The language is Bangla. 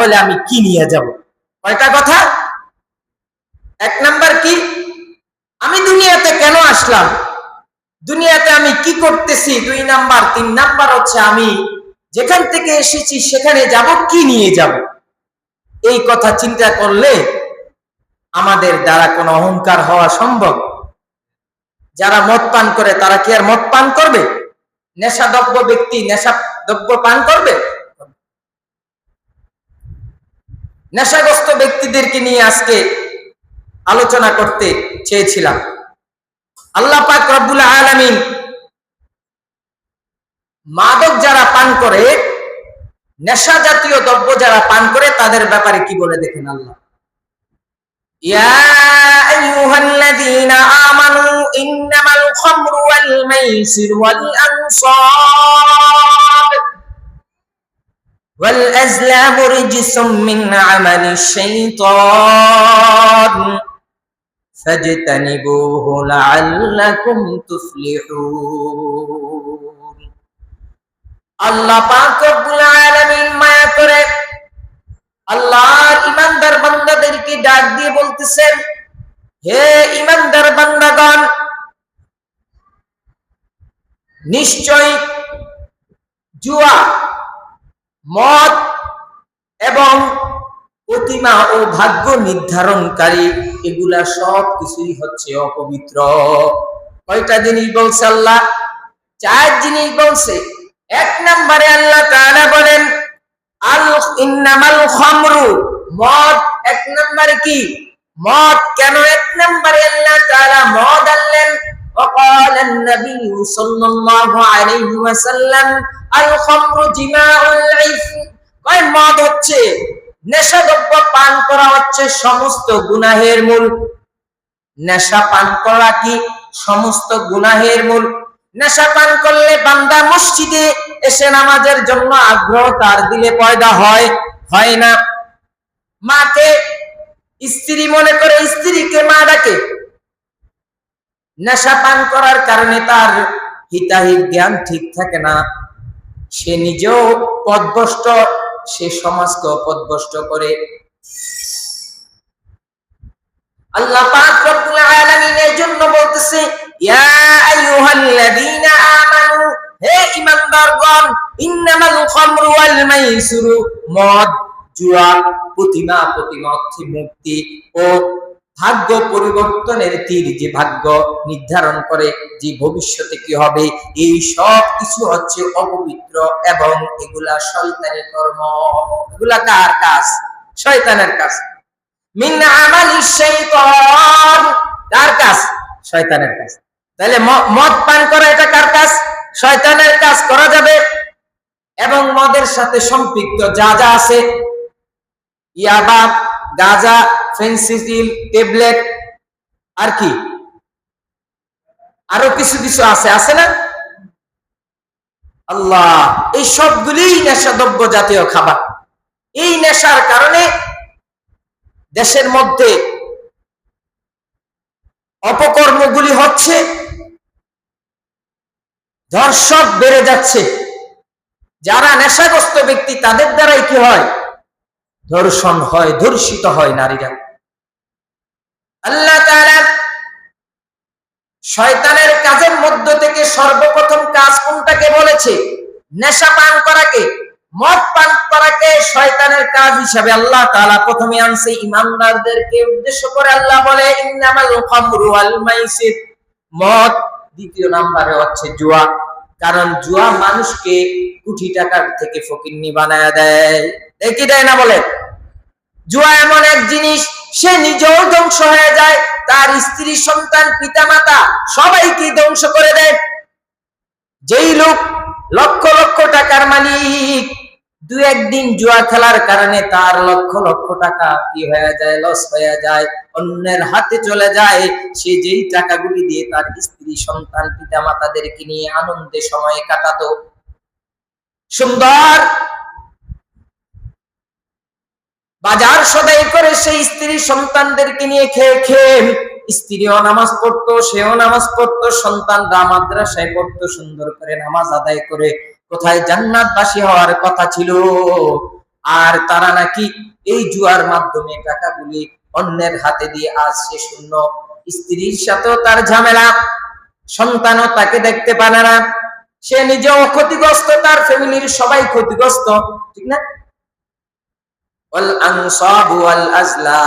হলে আমি কি নিয়ে যাব? কয়টা কথা? এক নাম্বার কি, আমি দুনিয়াতে কেন আসলাম, দুনিয়াতে আমি কি করতেছি, 2 নাম্বার। 3 নাম্বার হচ্ছে আমি যেখান থেকে এসেছি সেখানে যাব, কি নিয়ে যাব। এই কথা চিন্তা করলে আমাদের দ্বারা কোনো অহংকার হওয়া সম্ভব? যারা মদ পান করে তারা কি আর মদ পান করবে? নেশাদ্রব্য ব্যক্তি নেশাদ্রব্য পান করবে? নেশাগ্রস্ত ব্যক্তিদেরকে নিয়ে আজকে আলোচনা করতে চেয়েছিলাম। আল্লাহ পাক রব্বুল আলামিন মাদক যারা পান করে, নেশা জাতীয় দ্রব্য যারা পান করে, তাদের ব্যাপারে কি বলে দেখেন আল্লাহ। ইয়া আইয়ুহাল্লাযীনা আমানু ইন্নামাল খামরু ওয়াল মাইসির ওয়াল আনসাব ওয়াল আজলামু রিজসুম মিন আমালিশ শাইতান ফাজতানিবুহু লাআল্লাকুম তুফলিহুন। আল্লাহ পাক রব্বুল আলামিন মায়া করে আল্লাহর ঈমানদার বান্দাদেরকে ডাক দিয়ে বলতেছেন, হে ঈমানদার বান্দাগণ, নিশ্চয় জুয়া, মদ এবং প্রতিমা ও ভাগ্য নির্ধারণকারী এগুলা সব কিছুই হচ্ছে অপবিত্র। কয়টা জিনিস বলছে আল্লাহ? 4 জিনিস বলছে। এক নম্বরে আল্লাহ তাআলা বলেন ইন্নামাল খামরু, মদ। এক নম্বরে কি? মদ। কেন এক নম্বরে আল্লাহ তাআলা মদ আনলেন? وقال النبي صلى الله عليه وسلم الخمر جماع الإثم। কয় মদ হচ্ছে, নেশাদ্রব্য পান করা হচ্ছে সমস্ত গুনাহের মূল। নেশা পান করা কি সমস্ত গুনাহের মূল। নেশা পান করলে বান্দা মসজিদে এসে নামাজের জন্য আগ্রহ তার দিলে পয়দা হয়? হয় না। মাকে স্ত্রী মনে করে স্ত্রীকে মা ডাকে। নেশা পান করার কারণে তার হিতাহিত জ্ঞান ঠিক থাকে না, সে নিজেও পথভ্রষ্ট, সে সমাজকে পথভ্রষ্ট করে। আল্লাহ পাক রব্বুল আলামিন এর জন্য বলতেছে, ইয়া আইয়ুহাল্লাযীনা আমানু, হে ঈমানদারগণ, ইন্নামাল খামরু ওয়াল মাইসিরু, মদ, জুয়া, প্রতিমা অর্থে মুক্তি ও ভাগ্য পরিবর্তনের তীর, যে ভাগ্য নির্ধারণ করে যে ভবিষ্যতে কি হবে, এই সব কিছু হচ্ছে অপবিত্র এবং এগুলা শয়তানের কর্ম। এগুলা কার কাজ? শয়তানের কাজ। মিন আমালিশ শাইতান, কার কাজ? শয়তানের কাজ। তাহলে মদ পান করা এটা কার কাজ? শয়তানের কাজ। করা যাবে। এবং মদের সাথে সম্পৃক্ত যা যা আছে, ইয়াবা, গাঁজা, ফেন্সিডিল, ট্যাবলেট, আর কি আরো কিছু কিছু আছে, আছে না? আল্লাহ, এই সবগুলি নেশাদ্রব্য জাতীয় খাবার। এই নেশার কারণে দেশের মধ্যে অপকর্মগুলি হচ্ছে, ধর্ষণ বেড়ে যাচ্ছে। যারা নেশাগ্রস্ত ব্যক্তি তাদের দ্বারাই কি হয়? ধর্ষণ হয়, ধর্ষিত হয় নারীরা। আল্লাহ তাআলা শয়তানের কাজের মধ্য থেকে সর্বপ্রথম কাজ কোনটাকে বলেছে? নেশা পান করাকে, মদ পান করাকে শয়তানের কাজ হিসাবে আল্লাহ তাআলা প্রথমে আনছে। ঈমানদারদেরকে উদ্দেশ্য করে আল্লাহ বলে ইন্নামাল খামরু ওয়াল মাইসির, মদ। দ্বিতীয় নম্বরে হচ্ছে জুয়া, কারণ জুয়া মানুষকে কোটি টাকার থেকে ফকিন্নি বানায় দেয়। দেখি দেয় না? বলে জুয়া এমন এক জিনিস, সে নিজেও ধ্বংস হয়ে যায়, তার স্ত্রী, সন্তান, পিতামাতা সবাইকে ধ্বংস করে দেয়। যেই লোক লক্ষ লক্ষ টাকার মালিক, 2-1 দিন জুয়া খেলার কারণে তার লক্ষ লক্ষ টাকা কি হয়ে যায়? লস হয়ে যায়, অন্যের হাতে চলে যায়। সে যেই টাকাগুলি দিয়ে তার স্ত্রী, সন্তান, পিতামাতাদেরকে নিয়ে আনন্দে সময় কাটাতো, সুন্দর বাজার সদাই করে সেই স্ত্রী সন্তানদেরকে নিয়ে খেয়ে খেয়ে, স্ত্রীও নামাজ পড়তো, সেও নামাজ পড়তো, সন্তানরা মাদ্রাসায় পড়তো, সুন্দর করে নামাজ আদায় করে কোথায় জান্নাতবাসী হওয়ার কথা ছিল। আর তারা নাকি এই জুয়ার মাধ্যমে টাকাগুলি অন্যের হাতে দিয়ে আজ সে শূন্য, স্ত্রীর সাথেও তার ঝামেলা, সন্তানও তাকে দেখতে পারে না, সে নিজেও ক্ষতিগ্রস্ত, তার ফ্যামিলির সবাই ক্ষতিগ্রস্ত, ঠিক না? ওয়াল আনসাবু ওয়াল আজলাম।